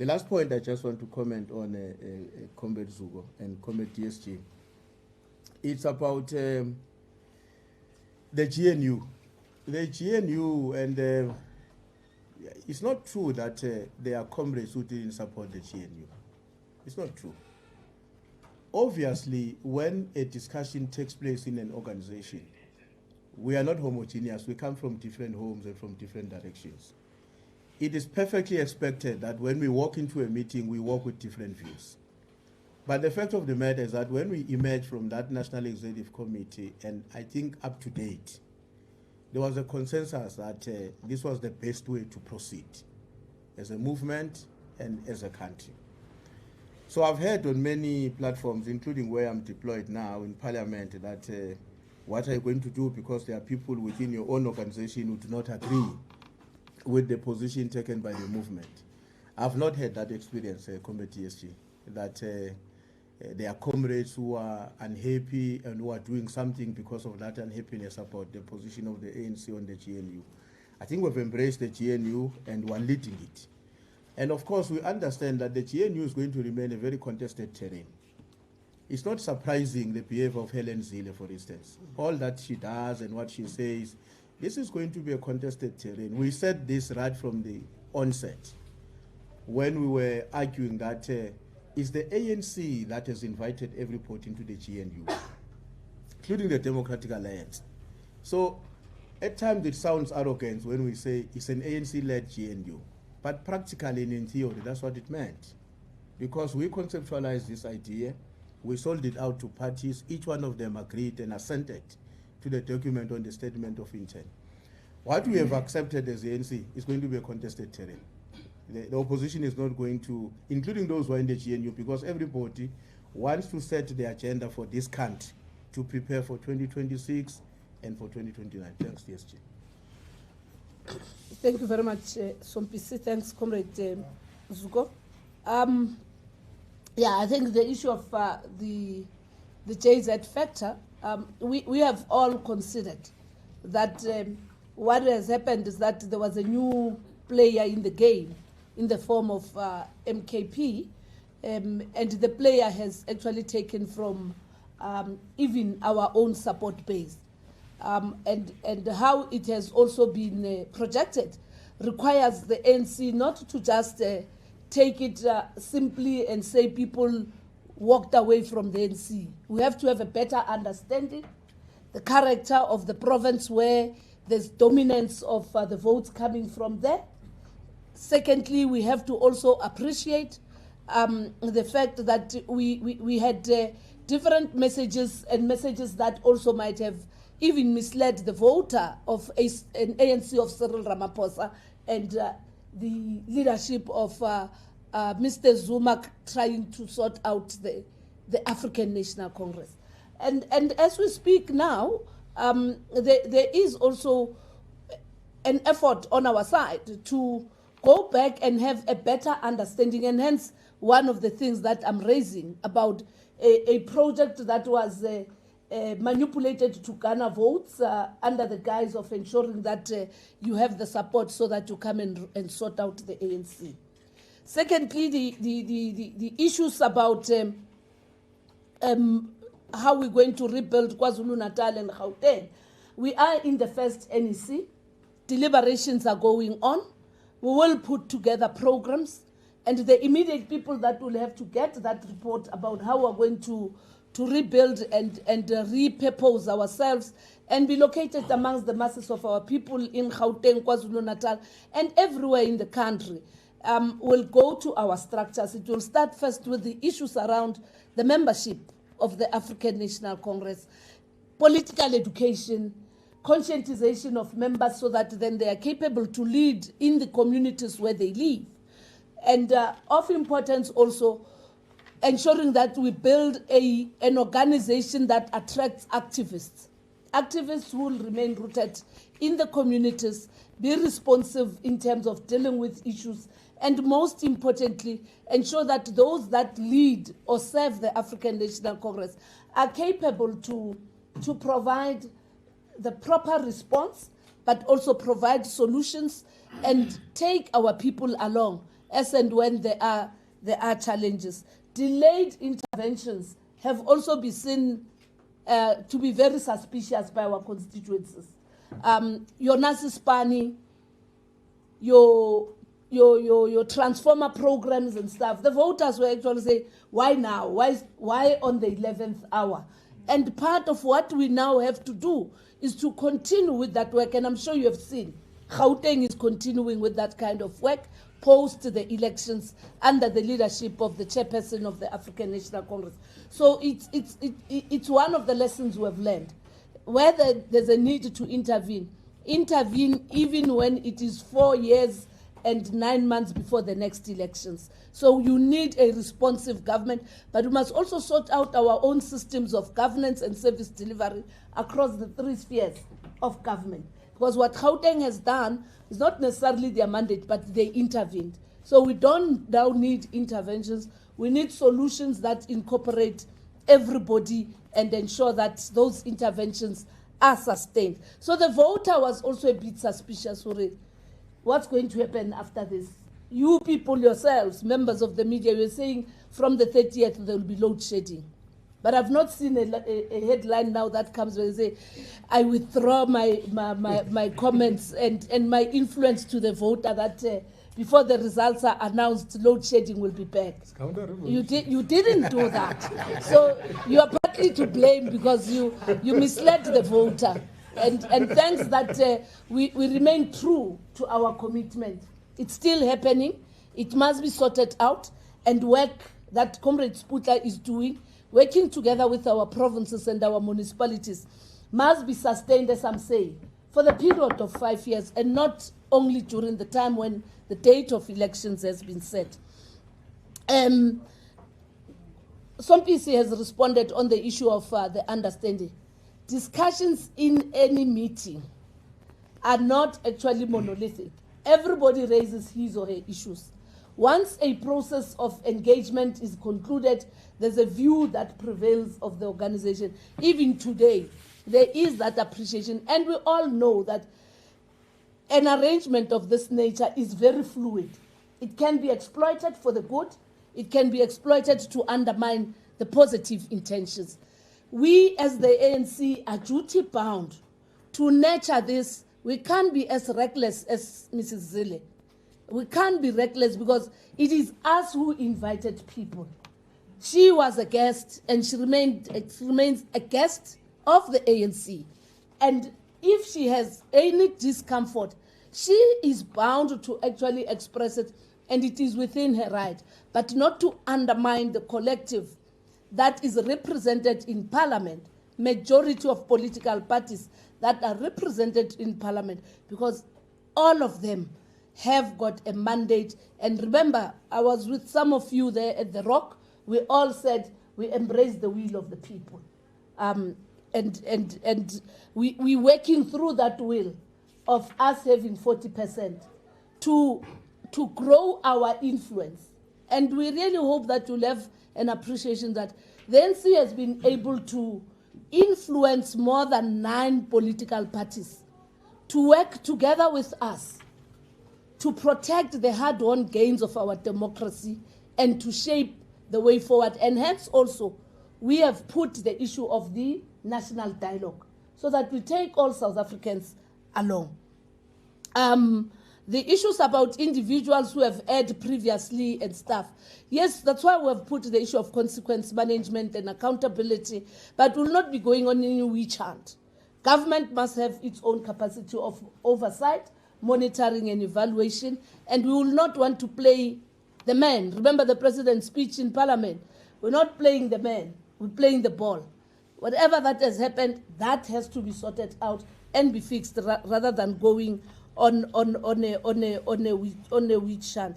The last point I just want to comment on Comrade Zugo and Comrade DSG. It's about the GNU. The GNU, and it's not true that there are comrades who didn't support the GNU. It's not true. Obviously, when a discussion takes place in an organization, we are not homogeneous. We come from different homes and from different directions. It is perfectly expected that when we walk into a meeting, we walk with different views. But the fact of the matter is that when we emerge from that National Executive Committee, and I think up to date, there was a consensus that this was the best way to proceed as a movement and as a country. So I've heard on many platforms, including where I'm deployed now in Parliament, that what are you going to do because there are people within your own organization who do not agree with the position taken by the movement. I've not had that experience, Comrade TSG, that there are comrades who are unhappy and who are doing something because of that unhappiness about the position of the ANC on the GNU. I think we've embraced the GNU and we're leading it. And of course, we understand that the GNU is going to remain a very contested terrain. It's not surprising the behavior of Helen Zille, for instance. All that she does and what she says, this is going to be a contested terrain. We said this right from the onset when we were arguing that it's the ANC that has invited everybody into the GNU, including the Democratic Alliance. So at times it sounds arrogant when we say it's an ANC-led GNU, but practically and in theory, that's what it meant. Because we conceptualized this idea, we sold it out to parties, each one of them agreed and assented to the document on the statement of intent. What we have accepted as the ANC is going to be a contested terrain. The opposition is not going to, including those who are in the GNU, because everybody wants to set the agenda for this country to prepare for 2026 and for 2029. Thanks, DSG. Thank you very much, Sompisi. Thanks, Comrade Zugo. Yeah, I think the issue of the JZ factor, we have all considered that what has happened is that there was a new player in the game in the form of MKP, and the player has actually taken from even our own support base. And how it has also been projected requires the ANC not to just take it simply and say people walked away from the ANC. We have to have a better understanding, the character of the province where there's dominance of the votes coming from there. Secondly, we have to also appreciate the fact that we had different messages and messages that also might have even misled the voter of an ANC of Cyril Ramaphosa and the leadership of Mr. Zuma trying to sort out the African National Congress. And as we speak now, there is also an effort on our side to go back and have a better understanding, and hence one of the things that I'm raising about a project that was manipulated to garner votes under the guise of ensuring that you have the support so that you come and sort out the ANC. Secondly, the issues about how we're going to rebuild KwaZulu-Natal and Gauteng. We are in the first NEC. Deliberations are going on. We will put together programs, and the immediate people that will have to get that report about how we're going to rebuild and repurpose ourselves and be located amongst the masses of our people in Gauteng, KwaZulu-Natal, and everywhere in the country, will go to our structures. It will start first with the issues around the membership of the African National Congress, political education, conscientization of members so that then they are capable to lead in the communities where they live. And of importance also, ensuring that we build an organization that attracts activists. Activists who will remain rooted in the communities, be responsive in terms of dealing with issues, and most importantly, ensure that those that lead or serve the African National Congress are capable to provide the proper response, but also provide solutions and take our people along as and when there are challenges. Delayed interventions have also been seen to be very suspicious by our constituencies. Your Nasi Spani, your transformer programs and stuff, the voters were actually saying, why now? Why on the 11th hour? And part of what we now have to do is to continue with that work. And I'm sure you have seen, Gauteng is continuing with that kind of work post the elections under the leadership of the chairperson of the African National Congress. So it's one of the lessons we have learned. Whether there's a need to intervene even when it is 4 years and 9 months before the next elections. So you need a responsive government, but we must also sort out our own systems of governance and service delivery across the 3 spheres of government. Because what Gauteng has done is not necessarily their mandate, but they intervened. So we don't now need interventions. We need solutions that incorporate everybody and ensure that those interventions are sustained. So the voter was also a bit suspicious for it. What's going to happen after this? You people yourselves, members of the media, were saying from the 30th there will be load shedding. But I've not seen a headline now that comes where they say, I withdraw my comments and my influence to the voter that before the results are announced, load shedding will be back. You didn't do that. So you are partly to blame because you misled the voter. And thanks that we remain true to our commitment. It's still happening. It must be sorted out, and work that Comrade Sputla is doing, working together with our provinces and our municipalities, must be sustained, as I'm saying, for the period of 5 years, and not only during the time when the date of elections has been set. Some PC has responded on the issue of the understanding. Discussions in any meeting are not actually monolithic. Everybody raises his or her issues. Once a process of engagement is concluded, there's a view that prevails of the organization. Even today, there is that appreciation. And we all know that an arrangement of this nature is very fluid. It can be exploited for the good. It can be exploited to undermine the positive intentions. We as the ANC are duty bound to nurture this. We can't be as reckless as Mrs. Zille. We can't be reckless because it is us who invited people. She was a guest and she remains a guest of the ANC. And if she has any discomfort, she is bound to actually express it, and it is within her right, but not to undermine the collective that is represented in Parliament, majority of political parties that are represented in Parliament, because all of them have got a mandate. And remember, I was with some of you there at the Rock. We all said we embrace the will of the people. And we're working through that will of us having 40% to grow our influence. And we really hope that you'll have an appreciation that the ANC has been able to influence more than 9 political parties to work together with us to protect the hard-won gains of our democracy and to shape the way forward. And hence also, we have put the issue of the national dialogue so that we take all South Africans along. The issues about individuals who have erred previously and stuff, yes, that's why we have put the issue of consequence management and accountability, but will not be going on in a witch hunt. Government must have its own capacity of oversight, monitoring and evaluation, and we will not want to play the man. Remember the president's speech in Parliament. We're not playing the man, we're playing the ball. Whatever that has happened, that has to be sorted out and be fixed rather than going on a witch hunt.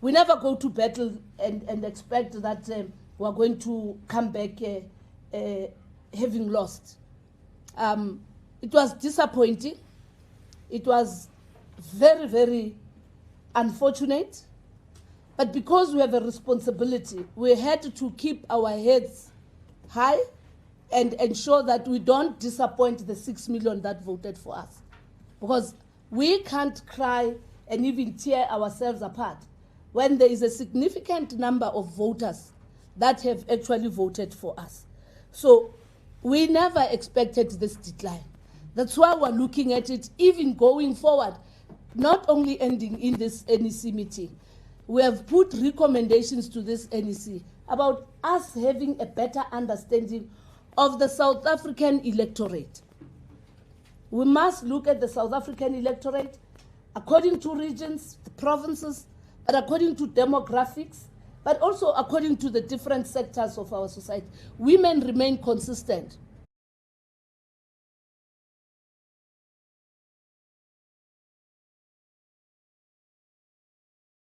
We never go to battle and expect that we're going to come back having lost. It was disappointing. It was very, very unfortunate. But because we have a responsibility, we had to keep our heads high and ensure that we don't disappoint the 6 million that voted for us. Because we can't cry and even tear ourselves apart when there is a significant number of voters that have actually voted for us. So we never expected this decline. That's why we're looking at it even going forward, not only ending in this NEC meeting. We have put recommendations to this NEC about us having a better understanding of the South African electorate. We must look at the South African electorate according to regions, the provinces, but according to demographics, but also according to the different sectors of our society. Women remain consistent.